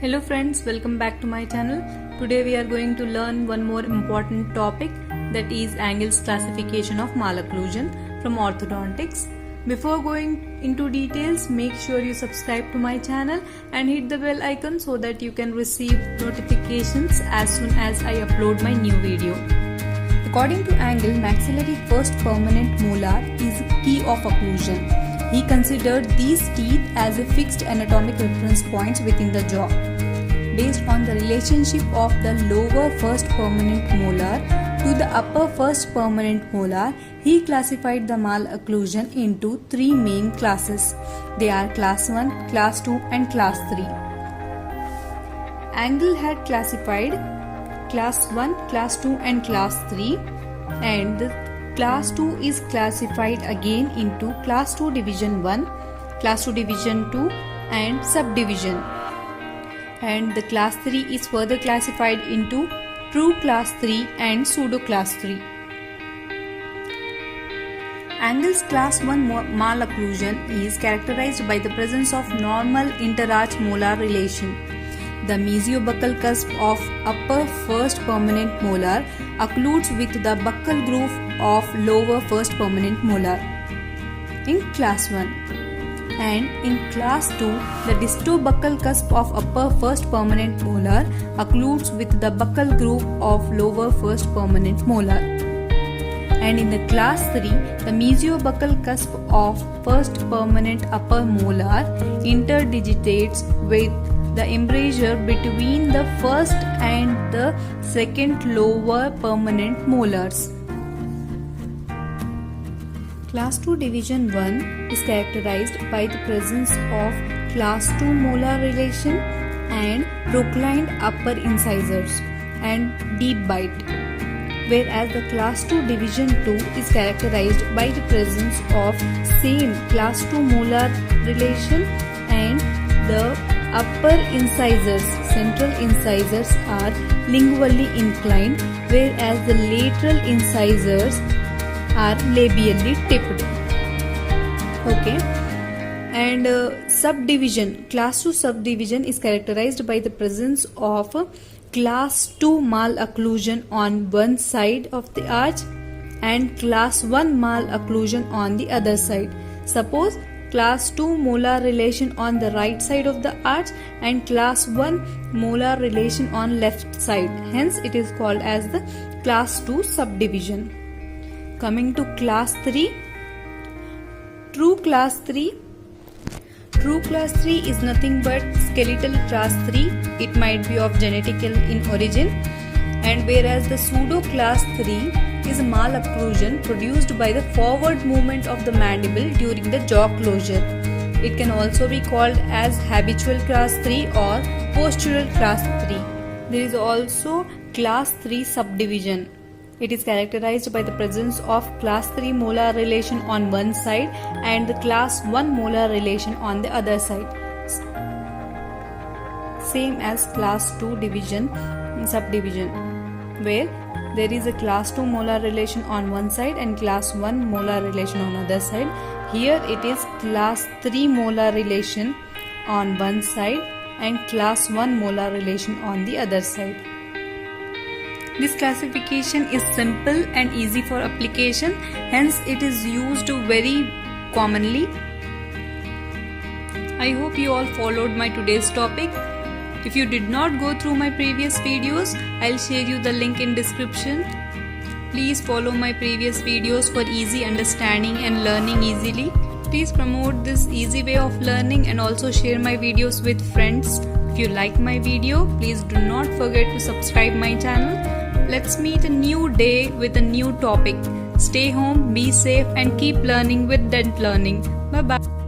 Hello friends, welcome back to my channel. Today we are going to learn one more important topic, that is angles classification of malocclusion from orthodontics. Before going into details, make sure you subscribe to my channel and hit the bell icon so that you can receive notifications as soon as I upload my new video. According to Engel, maxillary first permanent molar is key of occlusion. He considered these teeth as a fixed anatomic reference points within the jaw. Based on the relationship of the lower first permanent molar to the upper first permanent molar, he classified the malocclusion into three main classes. They are class 1, class 2 and class 3. Engel had classified class 1, class 2 and class 3, and the class 2 is classified again into class 2 division 1, class 2 division 2 and subdivision. And the class 3 is further classified into true class 3 and pseudo class 3. Engel's class 1 malocclusion is characterized by the presence of normal interarch molar relation. The mesiobuccal cusp of upper first permanent molar occludes with the buccal groove of lower first permanent molar in class 1. And in class 2, the distobuccal cusp of upper first permanent molar occludes with the buccal groove of lower first permanent molar. And in the class 3, the mesiobuccal cusp of first permanent upper molar interdigitates with the embrasure between the first and the second lower permanent molars. Class 2 division 1 is characterized by the presence of class 2 molar relation and proclined upper incisors and deep bite, whereas the class 2 division 2 is characterized by the presence of same class 2 molar relation and the upper incisors, central incisors are lingually inclined, whereas the lateral incisors are labially tipped. Okay. And subdivision, class 2 subdivision is characterized by the presence of class 2 malocclusion on one side of the arch and class 1 malocclusion on the other side. Suppose class 2 molar relation on the right side of the arch and class 1 molar relation on left side. Hence it is called as the class 2 subdivision. Coming to class 3, true class 3. True class 3 is nothing but skeletal class 3. It might be of genetical in origin. And whereas the pseudo class 3 is a malocclusion produced by the forward movement of the mandible during the jaw closure. It can also be called as habitual class 3 or postural class 3. There is also class 3 subdivision. It is characterized by the presence of class 3 molar relation on one side and the class 1 molar relation on the other side. Same as class 2 division subdivision, where there is a class 2 molar relation on one side and class 1 molar relation on other side. Here it is class 3 molar relation on one side and class 1 molar relation on the other side. This classification is simple and easy for application, hence it is used very commonly. I hope you all followed my today's topic. If you did not go through my previous videos, I'll share you the link in description. Please follow my previous videos for easy understanding and learning easily. Please promote this easy way of learning and also share my videos with friends. If you like my video, please do not forget to subscribe my channel. Let's meet a new day with a new topic. Stay home, be safe and keep learning with Dent Learning. Bye bye.